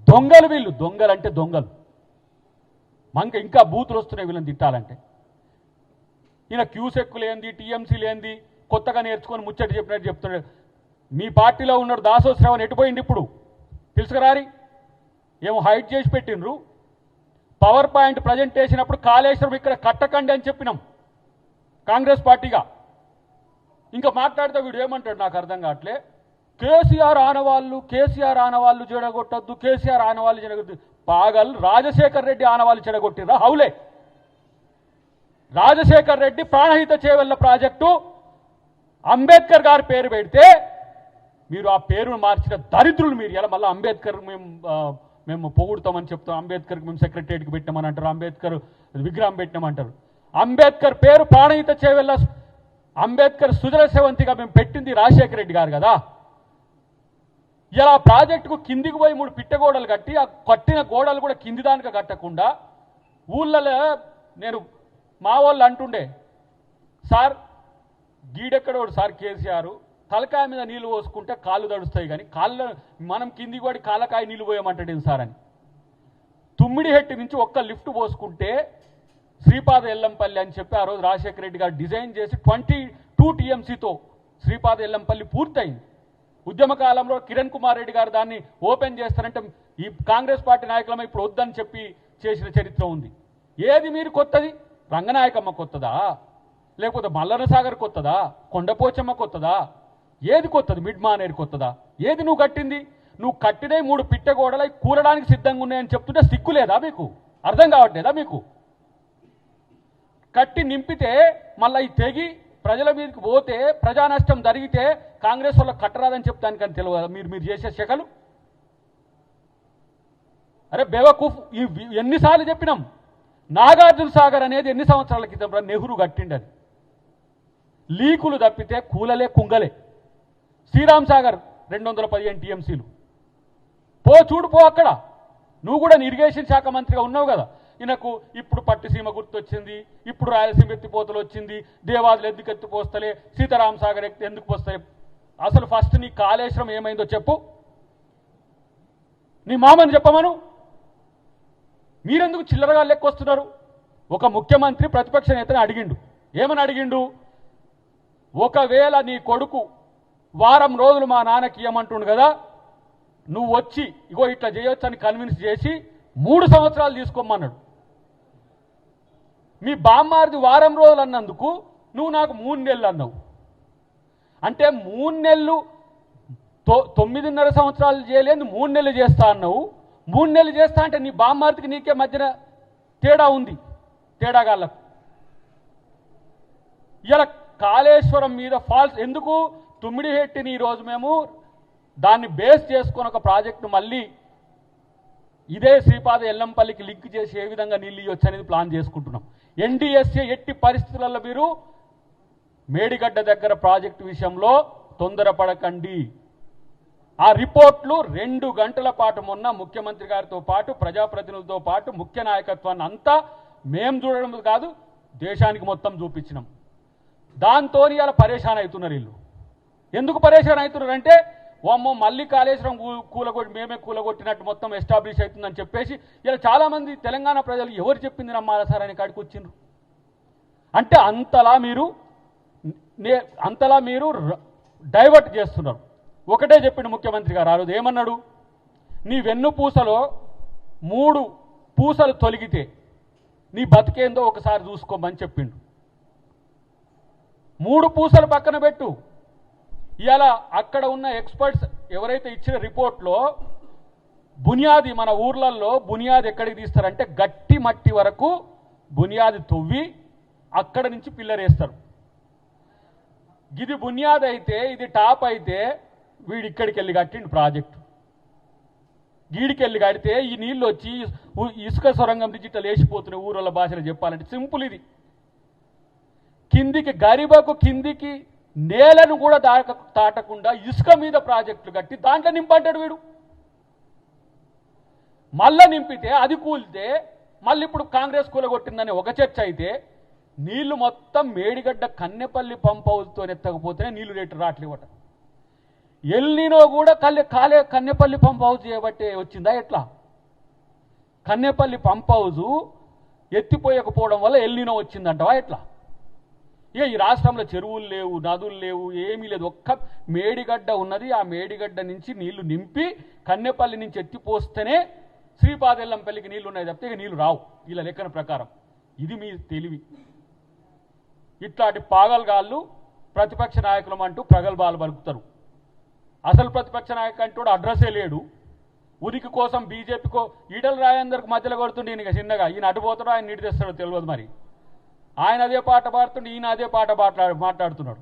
దొంగలు వీళ్ళు, దొంగలు అంటే దొంగలు. మనకి ఇంకా బూతులు వస్తున్నాయి వీళ్ళని తిట్టాలంటే. ఈయన క్యూసెక్ లేంది, టీఎంసీ లేంది, కొత్తగా నేర్చుకొని ముచ్చట చెప్పినట్టు చెప్తున్నాడు. మీ పార్టీలో ఉన్నాడు దాసో శ్రవణ్ ఎటుపోయింది ఇప్పుడు తెలుసుకురారి, ఏమో హైడ్ చేసి పెట్టినరు. పవర్ పాయింట్ ప్రజెంటేషన్ అప్పుడు కాళేశ్వరం ఇక్కడ కట్టకండి అని చెప్పినాం కాంగ్రెస్ పార్టీగా. ఇంకా మాట్లాడితే వీడు ఏమంటాడు నాకు అర్థం కావట్లే. కేసీఆర్ ఆనవాళ్ళు చెడగొట్టద్దు, కేసీఆర్ ఆనవాళ్ళు చెడగొద్దు. పాగల్ రాజశేఖర్ రెడ్డి ఆనవాళ్ళు చెడగొట్టిరా హౌలే. రాజశేఖర్ రెడ్డి ప్రాణహిత చేవెళ్ల ప్రాజెక్టు అంబేద్కర్ గారి పేరు పెడితే మీరు ఆ పేరును మార్చిన దరిద్రులు మీరు. ఇలా మళ్ళీ అంబేద్కర్ మేము పొగుడుతామని చెప్తాం, అంబేద్కర్కి మేము సెక్రటరియట్కి పెట్టామని అంటారు, అంబేద్కర్ విగ్రహం పెట్టినామంటారు. అంబేద్కర్ పేరు ప్రాణహిత చేవెళ్ల అంబేద్కర్ సుజల సెవంతిగా మేము పెట్టింది రాజశేఖర రెడ్డి గారు కదా. ఇలా ప్రాజెక్టుకు కిందికి పోయి 3 పిట్టగోడలు కట్టి ఆ కట్టిన గోడలు కూడా కింది దానిక కట్టకుండా ఊళ్ళలో నేను మా వాళ్ళు అంటుండే, సార్ గీడెక్కడోడు సార్ కేసీఆర్ తలకాయ మీద నీళ్ళు పోసుకుంటే కాళ్ళు తడుస్తాయి కానీ కాళ్ళు మనం కిందికి పడి కాళ్ళకాయ నీళ్ళు పోయమంటాడు సార్ అని. తుమ్మిడిహెట్టి నుంచి ఒక్క లిఫ్ట్ పోసుకుంటే శ్రీపాద ఎల్లంపల్లి అని చెప్పి ఆ రోజు రాజశేఖర రెడ్డి గారు డిజైన్ చేసి 22 టీఎంసీతో శ్రీపాద ఎల్లంపల్లి పూర్తయింది. ఉద్యమ కాలంలో కిరణ్ కుమార్ రెడ్డి గారు దాన్ని ఓపెన్ చేస్తారంటే ఈ కాంగ్రెస్ పార్టీ నాయకులమే ఇప్పుడు వద్దని చెప్పి చేసిన చరిత్ర ఉంది. ఏది మీరు కొత్తది? రంగనాయకమ్మ కొత్తదా, లేకపోతే మల్లన సాగర్ కొత్తదా, కొండపోచమ్మ కొత్తదా? ఏది కొత్తది? మిడ్ మానేరు కొత్తదా? ఏది నువ్వు కట్టింది? నువ్వు కట్టినే 3 పిట్టగోడలు కూలడానికి సిద్ధంగా ఉన్నాయని చెప్తుంటే సిగ్గు లేదా మీకు? అర్థం కావట్లేదా మీకు? కట్టి నింపితే మళ్ళీ ఈ తెగి ప్రజల మీదకి పోతే ప్రజా నష్టం జరిగితే కాంగ్రెస్ వాళ్ళకి కట్టరాదని చెప్తానికని తెలియదు మీరు చేసే శకలు. అరే బేవకూఫ్, ఎన్నిసార్లు చెప్పినాం. నాగార్జున సాగర్ అనేది ఎన్ని సంవత్సరాల క్రితం నెహ్రూ కట్టిండని. లీకులు తప్పితే కూలలే కుంగలే. శ్రీరామ్ సాగర్ 215 టీఎంసీలు. చూడు అక్కడ. నువ్వు కూడా ఇరిగేషన్ శాఖ మంత్రిగా ఉన్నావు కదా. ఈయనకు ఇప్పుడు పట్టిసీమ గుర్తొచ్చింది, ఇప్పుడు రాయలసీమ ఎత్తిపోతలు వచ్చింది, దేవాదులు ఎందుకు ఎత్తిపోస్తలే, సీతారాం సాగర్ ఎందుకు పోస్తాయి? అసలు ఫస్ట్ నీ కాళేశ్వరం ఏమైందో చెప్పు. నీ మామని చెప్పమను. మీరెందుకు చిల్లరగా లెక్కొస్తున్నారు? ఒక ముఖ్యమంత్రి ప్రతిపక్ష నేతని అడిగిండు. ఏమని అడిగిండు? ఒకవేళ నీ కొడుకు వారం రోజులు మా నాన్నకి ఇవ్వమంటుండు కదా, నువ్వు వచ్చి ఇగో ఇట్లా చేయొచ్చు అని కన్విన్స్ చేసి 3 సంవత్సరాలు తీసుకోమన్నాడు. మీ బామ్మారిది వారం రోజులు అన్నందుకు నువ్వు నాకు 3 నెలలు అన్నావు. అంటే 3 నెలలు 9.5 సంవత్సరాలు చేయలేదు, 3 నెలలు చేస్తా అన్నావు. 3 నెలలు చేస్తా అంటే నీ బామ్మారిదికి నీకే మధ్యన తేడా ఉంది. తేడాగాళ్ళకు ఇలా కాళేశ్వరం మీద ఫాల్స్ ఎందుకు? తుమ్మిడిహెట్టిని ఈరోజు మేము దాన్ని బేస్ చేసుకొని ఒక ప్రాజెక్టు మళ్ళీ ఇదే శ్రీపాద ఎల్లంపల్లికి లింక్ చేసి ఏ విధంగా నీళ్ళు ఇవ్వచ్చు అనేది ప్లాన్ చేసుకుంటున్నాం. ఎన్డీఎస్ఏ ఎట్టి పరిస్థితులలో మీరు మేడిగడ్డ దగ్గర ప్రాజెక్టు విషయంలో తొందరపడకండి. ఆ రిపోర్ట్లు 2 గంటల పాటు మొన్న ముఖ్యమంత్రి గారితో పాటు ప్రజాప్రతినిధులతో పాటు ముఖ్య నాయకత్వాన్ని అంతా మేం చూడడం కాదు దేశానికి మొత్తం చూపించినాం. దాంతో ఇలా పరేషాన్ అవుతున్నారు వీళ్ళు. ఎందుకు పరేషాన్ అవుతున్నారు అంటే ఓమ్మో మళ్ళీ కాళేశ్వరం కూలగొట్టి మేమే కూలగొట్టినట్టు మొత్తం ఎస్టాబ్లిష్ అవుతుందని చెప్పేసి ఇలా చాలామంది తెలంగాణ ప్రజలు ఎవరు చెప్పింది నమ్మాలా సార్ అని కాడికి వచ్చిండ్రు. అంటే అంతలా మీరు డైవర్ట్ చేస్తున్నారు. ఒకటే చెప్పిండు ముఖ్యమంత్రి గారు ఆ రోజు. ఏమన్నాడు? నీ వెన్నుపూసలో 3 పూసలు తొలగితే నీ బతికేందో ఒకసారి చూసుకోమని చెప్పిండు. 3 పూసలు పక్కన పెట్టు. ఇలా అక్కడ ఉన్న ఎక్స్పర్ట్స్ ఎవరైతే ఇచ్చిన రిపోర్ట్లో బునియాది మన ఊర్లలో బునియాది ఎక్కడికి తీస్తారంటే గట్టి మట్టి వరకు బునియాది తవ్వి అక్కడ నుంచి పిల్లర్ వేస్తారు. ఇది బునియాది అయితే, ఇది టాప్ అయితే వీడి ఇక్కడికి వెళ్ళి కట్టిండు ప్రాజెక్టు. గీడికెళ్ళి కడితే ఈ నీళ్ళు వచ్చి ఇసుక సొరంగం డిజిటల్ వేసిపోతున్నాయి. ఊరల భాషలో చెప్పాలంటే సింపుల్. ఇది కిందికి గరిబకు కిందికి నేలను కూడా దాటకుండా ఇసుక మీద ప్రాజెక్టులు కట్టి దాంట్లో నింపంటాడు వీడు. మళ్ళా నింపితే అది కూలితే మళ్ళీ ఇప్పుడు కాంగ్రెస్ కూలగొట్టిందని ఒక చర్చ అయితే నీళ్లు మొత్తం మేడిగడ్డ కన్నెపల్లి పంప్ హౌస్తో ఎత్తకపోతేనే నీళ్లు రేటు రావట్లేవట. ఎల్నినో కూడా కన్నెపల్లి పంప్ హౌస్ చేయబట్టే వచ్చిందా ఎట్లా? కన్నెపల్లి పంప్ హౌజు ఎత్తిపోయకపోవడం వల్ల ఎల్నినో వచ్చిందంటవా ఎట్లా? ఇక ఈ రాష్ట్రంలో చెరువులు లేవు, నదులు లేవు, ఏమీ లేదు. ఒక్క మేడిగడ్డ ఉన్నది. ఆ మేడిగడ్డ నుంచి నీళ్లు నింపి కన్నెపల్లి నుంచి ఎత్తిపోస్తేనే శ్రీపాదెల్లంపల్లికి నీళ్లు ఉన్నాయి తప్పితే ఇక నీళ్లు రావు వీళ్ళ లెక్కన ప్రకారం. ఇది మీ తెలివి. ఇట్లాంటి పాగల్గాళ్ళు ప్రతిపక్ష నాయకులం అంటూ ప్రగల్భాలు పలుకుతారు. అసలు ప్రతిపక్ష నాయకు అంటూ అడ్రస్సే లేడు. ఉనికి కోసం బీజేపీకో ఈటల రాజేందర్కి మధ్యలో కొడుతుండే ఈయన చిన్నగా. ఈయన అటుపోతాడో ఆయన నీటి తెస్తాడో తెలియదు. మరి ఆయన అదే పాట పాడుతుండే, ఈయన అదే పాట మాట్లాడుతున్నాడు.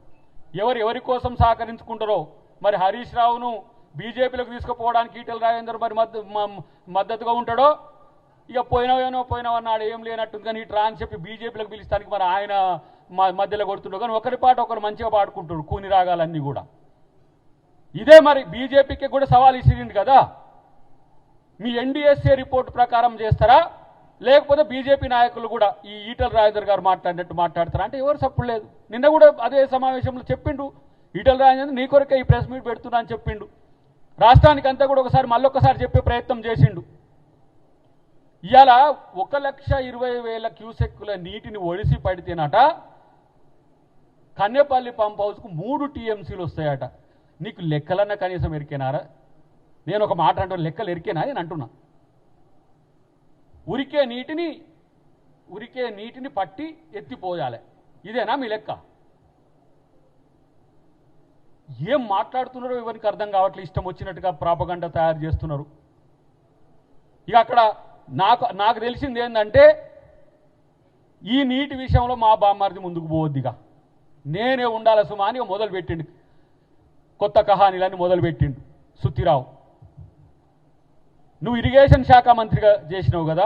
ఎవరి కోసం సహకరించుకుంటారో మరి. హరీష్ రావును బీజేపీలోకి తీసుకుపోవడానికి ఈటల రాజేందర్ మరి మద్దతుగా ఉంటాడో, ఇక పోయినవన్నాడు ఏం లేనట్టుంది. కానీ ఇట్లా అని చెప్పి బీజేపీలోకి పిలుస్తానికి మరి ఆయన మధ్యలో కొడుతుండో. కానీ ఒకరి పాట ఒకరు మంచిగా పాడుకుంటారు కూని రాగాలన్నీ కూడా. ఇదే మరి బీజేపీకి కూడా సవాల్ ఇచ్చింది కదా. మీ ఎన్డీఎస్ఏ రిపోర్ట్ ప్రకారం చేస్తారా, లేకపోతే బీజేపీ నాయకులు కూడా ఈ ఈటల రాజేందర్ గారు మాట్లాడినట్టు మాట్లాడతారా అంటే ఎవరు సప్పుడు లేదు. నిన్న కూడా అదే సమావేశంలో చెప్పిండు ఈటల రాజేందర్, నీ కొరకే ఈ ప్రెస్ మీట్ పెడుతున్నా అని చెప్పిండు. రాష్ట్రానికి అంతా కూడా మళ్ళొక్కసారి చెప్పే ప్రయత్నం చేసిండు. ఇవాళ 1,20,000 క్యూసెక్కుల నీటిని ఒడిసి పడితేనట కన్నెపల్లి పంప్ హౌస్కు 3 టీఎంసీలు వస్తాయట. నీకు లెక్కలన్నా కనీసం ఎరికేనారా? నేను ఒక మాట అంటున్నా, లెక్కలు ఎరికేనా నేను అంటున్నా. ఉరికే నీటిని పట్టి ఎత్తిపోయాలి, ఇదేనా మీ లెక్క? ఏం మాట్లాడుతున్నారో ఎవరికి అర్థం కావట్లేదు. ఇష్టం వచ్చినట్టుగా ప్రాపగండ తయారు చేస్తున్నారు. ఇక అక్కడ నాకు తెలిసింది ఏంటంటే, ఈ నీటి విషయంలో మా బామ్మారిది ముందుకు పోవద్దిగా, నేనే ఉండాలి సుమా అని మొదలుపెట్టిండు. కొత్త కహానీలన్నీ మొదలుపెట్టిండు సుత్తిరావు. నువ్వు ఇరిగేషన్ శాఖ మంత్రిగా చేసినావు కదా,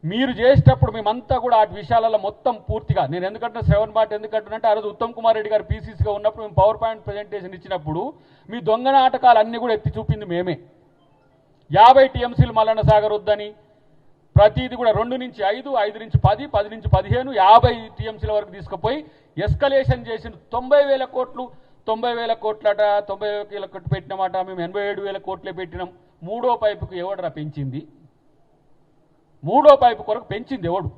మీరు చేసేటప్పుడు మేమంతా కూడా ఆ విషయాలలో మొత్తం పూర్తిగా, నేను ఎందుకంటే శ్రవణ్ బాట్ ఎందుకంటున్నంటే, ఆ రోజు ఉత్తమ్ కుమార్ రెడ్డి గారు పీసీసీగా ఉన్నప్పుడు మేము పవర్ పాయింట్ ప్రజెంటేషన్ ఇచ్చినప్పుడు మీ దొంగ నాటకాలన్నీ కూడా ఎత్తి చూపింది మేమే. 50 టీఎంసీలు మల్లన్న సాగర్ వద్దని, ప్రతిది కూడా 2 నుంచి 5, 5 నుంచి 10, 10 నుంచి 15, 50 టీఎంసీల వరకు తీసుకుపోయి ఎస్కలేషన్ చేసిన 90,000 కోట్లు, 90,000 కోట్లట, 90,000 కోట్లు పెట్టినమాట. మేము 87,000 కోట్లే పెట్టినాం. 3వ పైపుకు ఎవడరా పెంచింది? 3వ పైపు కొరకు పెంచింది ఎవడు?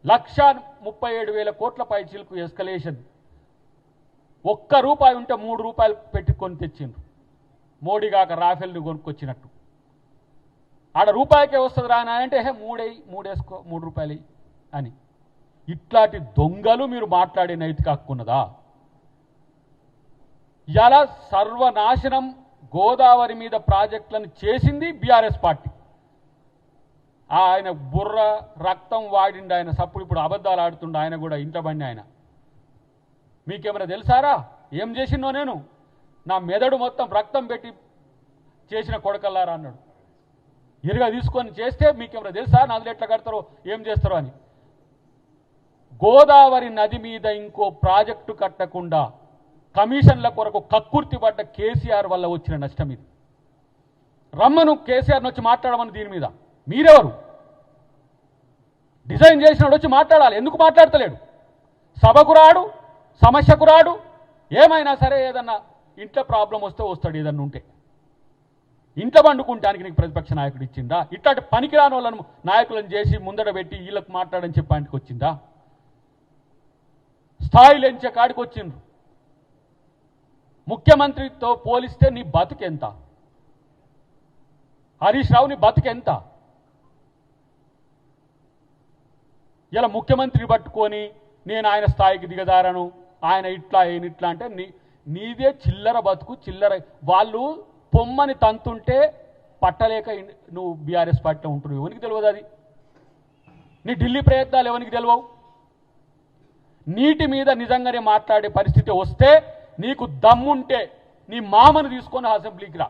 1,37,000 కోట్ల పైచీలకు ఎస్కలేషన్. ₹1 ఉంటే 3 రూపాయలు పెట్టుకొని తెచ్చిండ్రు. మోడీ కాక రాఫెల్ని కొనుక్కొచ్చినట్టు. ఆడ రూపాయికే వస్తుంది రా అంటే 3 వేసుకో, 3 రూపాయలు అని. ఇట్లాంటి దొంగలు మీరు మాట్లాడే నైతిక హక్కు ఉన్నదా? ఇలా సర్వనాశనం గోదావరి మీద ప్రాజెక్టులను చేసింది బీఆర్ఎస్ పార్టీ. ఆయన బుర్ర రక్తం వాడిండు ఆయన. సప్పుడు ఇప్పుడు అబద్ధాలు ఆడుతుండు ఆయన కూడా. ఇంట్లో బండి ఆయన. మీకేమైనా తెలుసారా ఏం చేసినో? నేను నా మెదడు మొత్తం రక్తం పెట్టి చేసిన కొడకల్లారా అన్నాడు. ఇరుగా తీసుకొని చేస్తే మీకేమైనా తెలుసా నదులు ఎట్లా కడతారో ఏం చేస్తారో అని. గోదావరి నది మీద ఇంకో ప్రాజెక్టు కట్టకుండా కమిషన్ల కొరకు కక్కుర్తి పడ్డ కేసీఆర్ వల్ల వచ్చిన నష్టం ఇది. రమ్మను కేసీఆర్ని వచ్చి మాట్లాడమని దీని మీద. మీరెవరు? డిజైన్ చేసినాడు వచ్చి మాట్లాడాలి. ఎందుకు మాట్లాడతలేడు? సభకు రాడు, సమస్యకు రాడు. ఏమైనా సరే ఏదన్నా ఇంట్లో ప్రాబ్లం వస్తే వస్తాడు. ఏదన్నా ఉంటే ఇంట్లో వండుకుంటానికి నీకు ప్రతిపక్ష నాయకుడు ఇచ్చిందా? ఇట్లాంటి పనికిరాని వాళ్ళను నాయకులను చేసి ముందడ పెట్టి వీళ్ళకు మాట్లాడని చెప్పడానికి వచ్చిందా? స్థాయిలు ఎంచే కాడికి వచ్చిండ్రు. ముఖ్యమంత్రితో పోలిస్తే నీ బతుకెంత? హరీష్ రావు నీ బతుకెంత? ఇలా ముఖ్యమంత్రిని పట్టుకొని నేను ఆయన స్థాయికి దిగదారను, ఆయన ఇట్లా ఆయన ఇట్లా అంటే నీదే చిల్లర బతుకు. చిల్లర వాళ్ళు పొమ్మని తంతుంటే పట్టలేక నువ్వు బీఆర్ఎస్ పార్టీలో ఉంటున్నావు. ఎవరికి తెలియదు అది? నీ ఢిల్లీ ప్రయత్నాలు ఎవరికి తెలియవు? నీటి మీద నిజంగానే మాట్లాడే పరిస్థితి వస్తే నీకు దమ్ముంటే నీ మామను తీసుకొని అసెంబ్లీకి రా.